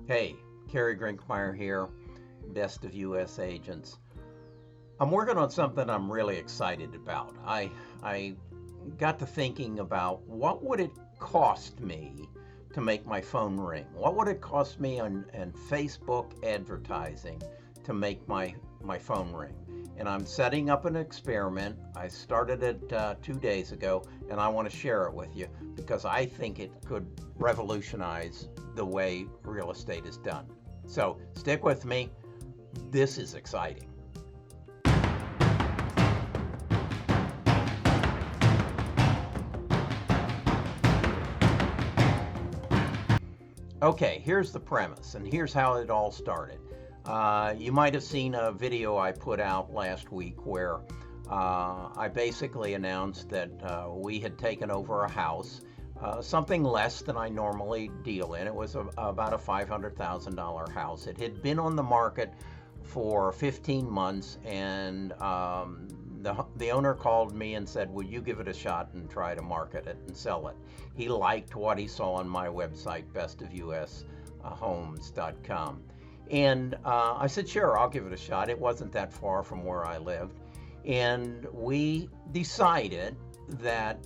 Hey, Kerry Grinkmeyer here, Best of US Agents. I'm working on something I'm really excited about. I got to thinking about what would it cost me to make my phone ring? What would it cost me on Facebook advertising to make my phone ring? And I'm setting up an experiment. I started it 2 days ago, and I want to share it with you because I think it could revolutionize the way real estate is done. So stick with me. This is exciting. Okay, here's the premise, and here's how it all started. You might have seen a video I put out last week where I basically announced that we had taken over a house, something less than I normally deal in. It was about a $500,000 house. It had been on the market for 15 months, and the owner called me and said, "Will you give it a shot and try to market it and sell it?" He liked what he saw on my website, bestofushomes.com. And I said, "Sure, I'll give it a shot." It wasn't that far from where I lived. And we decided that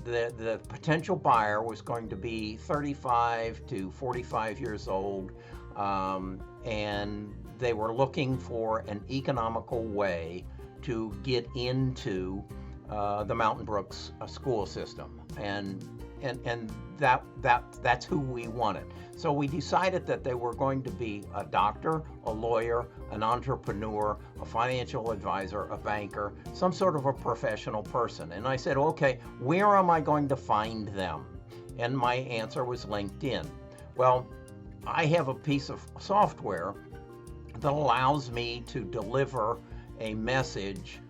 the potential buyer was going to be 35 to 45 years old, and they were looking for an economical way to get into the Mountain Brooks school system, and that's who we wanted. So we decided that they were going to be a doctor, a lawyer, an entrepreneur, a financial advisor, a banker, some sort of a professional person. And I said, okay, where am I going to find them? And my answer was LinkedIn. Well, I have a piece of software that allows me to deliver a message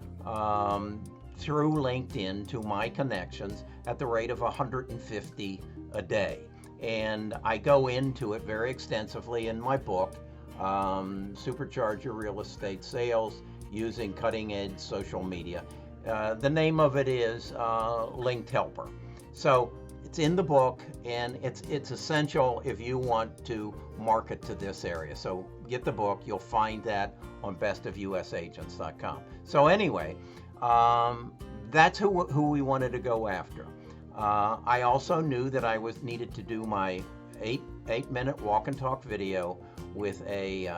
through LinkedIn to my connections at the rate of 150 a day. And I go into it very extensively in my book, Supercharge Your Real Estate Sales Using Cutting Edge Social Media. The name of it is Linked Helper. So it's in the book, and it's essential if you want to market to this area. So get the book. You'll find that on bestofusagents.com. So anyway, that's who we wanted to go after. I also knew that I needed to do my eight-minute walk and talk video with a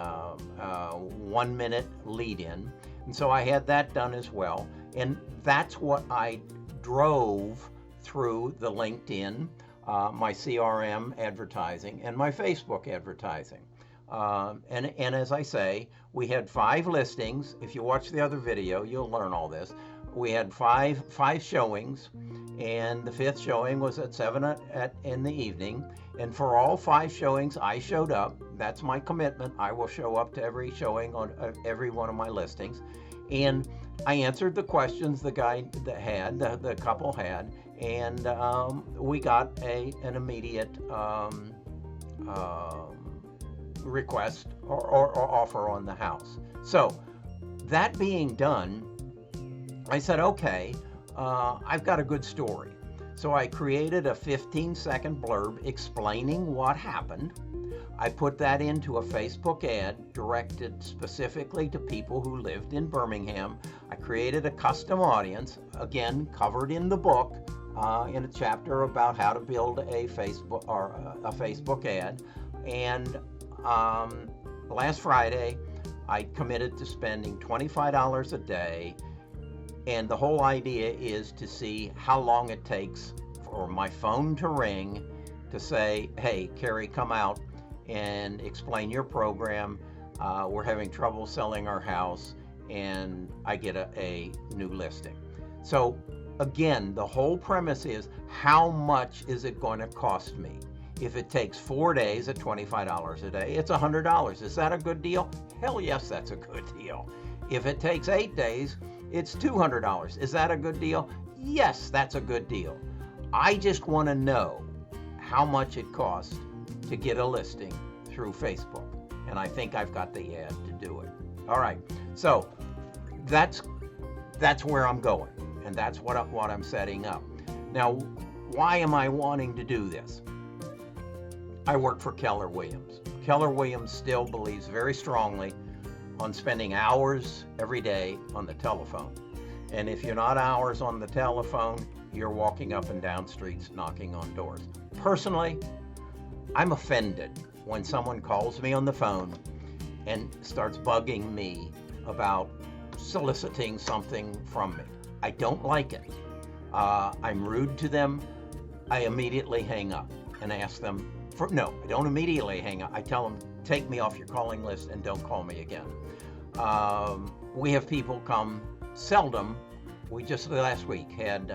1-minute lead-in, and so I had that done as well. And that's what I drove through the LinkedIn, my CRM advertising, and my Facebook advertising. And as I say, we had 5 listings. If you watch the other video, you'll learn all this. We had five showings, and the 5th showing was at 7 in the evening. And for all 5 showings, I showed up. That's my commitment. I will show up to every showing on every one of my listings. And I answered the questions the guy that had, the couple had, and we got an immediate request or offer on the house. So that being done, I said, okay, I've got a good story. So I created a 15-second blurb explaining what happened. I put that into a Facebook ad directed specifically to people who lived in Birmingham. I created a custom audience, again, covered in the book, in a chapter about how to build a Facebook ad. And last Friday, I committed to spending $25 a day. And the whole idea is to see how long it takes for my phone to ring to say, hey, Kerry, come out and explain your program. We're having trouble selling our house, and I get a new listing. So again, the whole premise is, how much is it going to cost me? If it takes 4 days at $25 a day, it's $100. Is that a good deal? Hell yes, that's a good deal. If it takes 8 days, it's $200. Is that a good deal? Yes, that's a good deal. I just want to know how much it costs to get a listing through Facebook. And I think I've got the ad to do it. All right, so that's where I'm going, and that's what I'm setting up. Now, why am I wanting to do this? I work for Keller Williams. Keller Williams still believes very strongly on spending hours every day on the telephone. And if you're not hours on the telephone, you're walking up and down streets knocking on doors. Personally, I'm offended when someone calls me on the phone and starts bugging me about soliciting something from me. I don't like it. I'm rude to them. I immediately hang up and ask them no, I don't immediately hang up. I tell them, take me off your calling list and don't call me again. We have people come seldom. We just last week had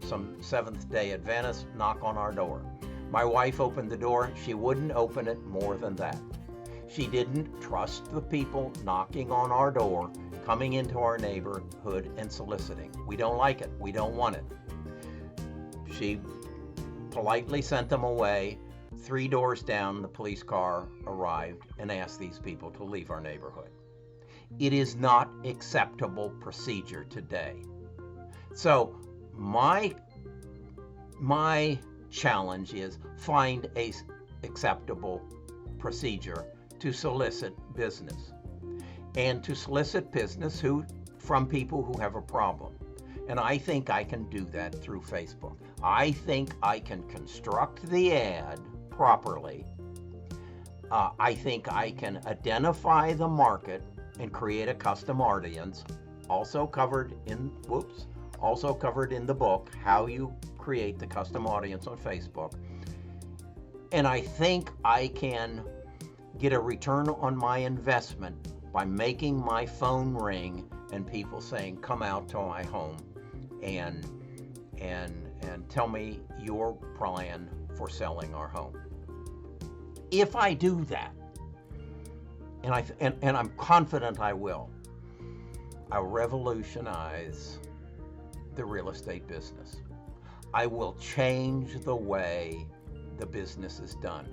some Seventh-day Adventists knock on our door. My wife opened the door. She wouldn't open it more than that. She didn't trust the people knocking on our door, coming into our neighborhood and soliciting. We don't like it. We don't want it. She politely sent them away. 3 doors down, the police car arrived and asked these people to leave our neighborhood. It is not acceptable procedure today. So my challenge is find a acceptable procedure to solicit business, and to solicit business from people who have a problem. And I think I can do that through Facebook. I think I can construct the ad properly. I think I can identify the market and create a custom audience, also covered in the book, how you create the custom audience on Facebook. And I think I can get a return on my investment by making my phone ring and people saying, come out to my home and tell me your plan for selling our home. If I do that, and I'm confident I will, I'll revolutionize the real estate business. I will change the way the business is done.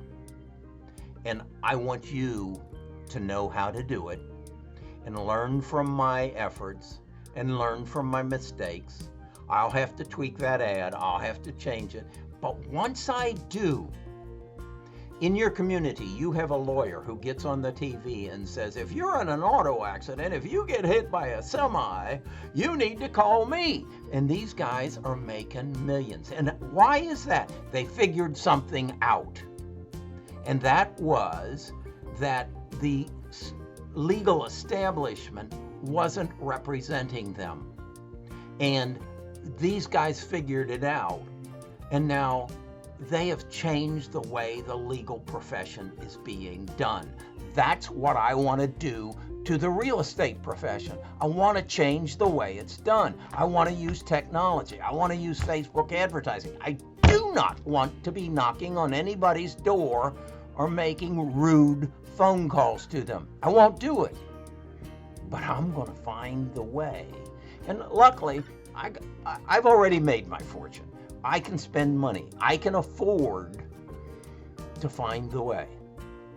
And I want you to know how to do it and learn from my efforts and learn from my mistakes. I'll have to tweak that ad. I'll have to change it. But once I do, in your community, you have a lawyer who gets on the TV and says, if you're in an auto accident, if you get hit by a semi, you need to call me. And these guys are making millions. And why is that? They figured something out. And that was that the legal establishment wasn't representing them. And these guys figured it out. And now they have changed the way the legal profession is being done. That's what I want to do to the real estate profession. I want to change the way it's done. I want to use technology. I want to use Facebook advertising. I do not want to be knocking on anybody's door or making rude phone calls to them. I won't do it. But I'm going to find the way. And luckily, I've already made my fortune. I can spend money. I can afford to find the way.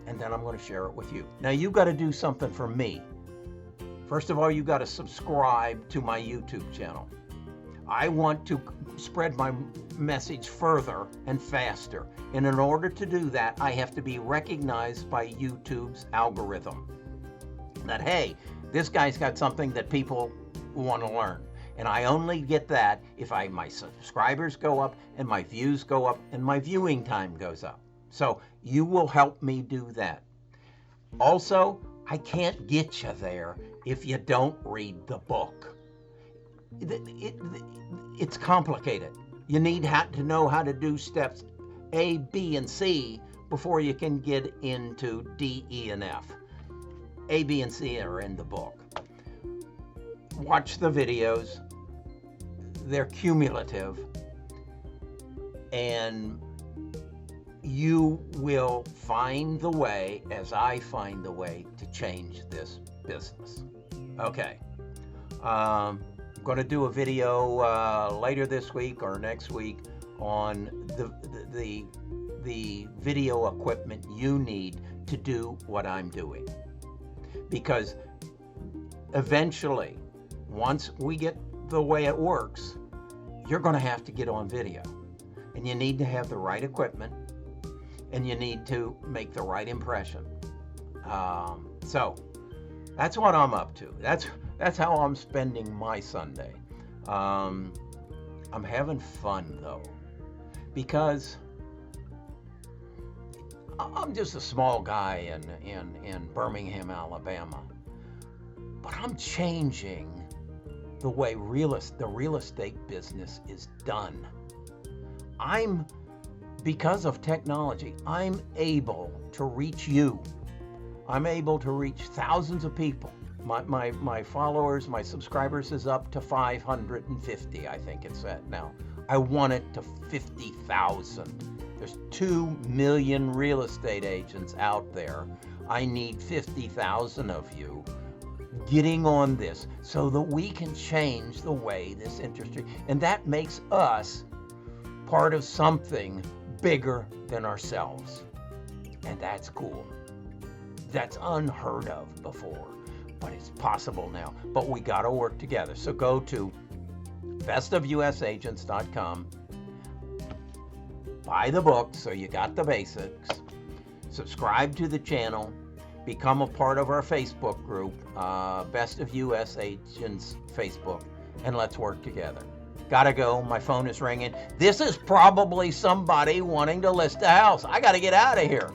And then I'm going to share it with you. Now, you've got to do something for me. First of all, you've got to subscribe to my YouTube channel. I want to spread my message further and faster. And in order to do that, I have to be recognized by YouTube's algorithm. That, hey, this guy's got something that people want to learn. And I only get that if my subscribers go up and my views go up and my viewing time goes up. So you will help me do that. Also, I can't get you there if you don't read the book. It's complicated. You need to know how to do steps A, B, and C before you can get into D, E, and F. A, B, and C are in the book. Watch the videos. They're cumulative. And you will find the way, as I find the way, to change this business. Okay. I'm going to do a video later this week or next week on the video equipment you need to do what I'm doing. Because eventually, once we get the way it works, you're going to have to get on video. And you need to have the right equipment, and you need to make the right impression. So that's what I'm up to. That's how I'm spending my Sunday. I'm having fun though, because I'm just a small guy in Birmingham, Alabama, but I'm changing the way the real estate business is done. Because of technology, I'm able to reach you. I'm able to reach thousands of people. My followers, my subscribers is up to 550, I think it's at now. I want it to 50,000. There's 2 million real estate agents out there. I need 50,000 of you getting on this so that we can change the way this industry, and that makes us part of something bigger than ourselves. And that's cool. That's unheard of before, but it's possible now. But we got to work together. So go to bestofusagents.com, buy the book so you got the basics, subscribe to the channel, become a part of our Facebook group, Best of US Agents Facebook, and let's work together. Gotta go. My phone is ringing. This is probably somebody wanting to list a house. I gotta get out of here.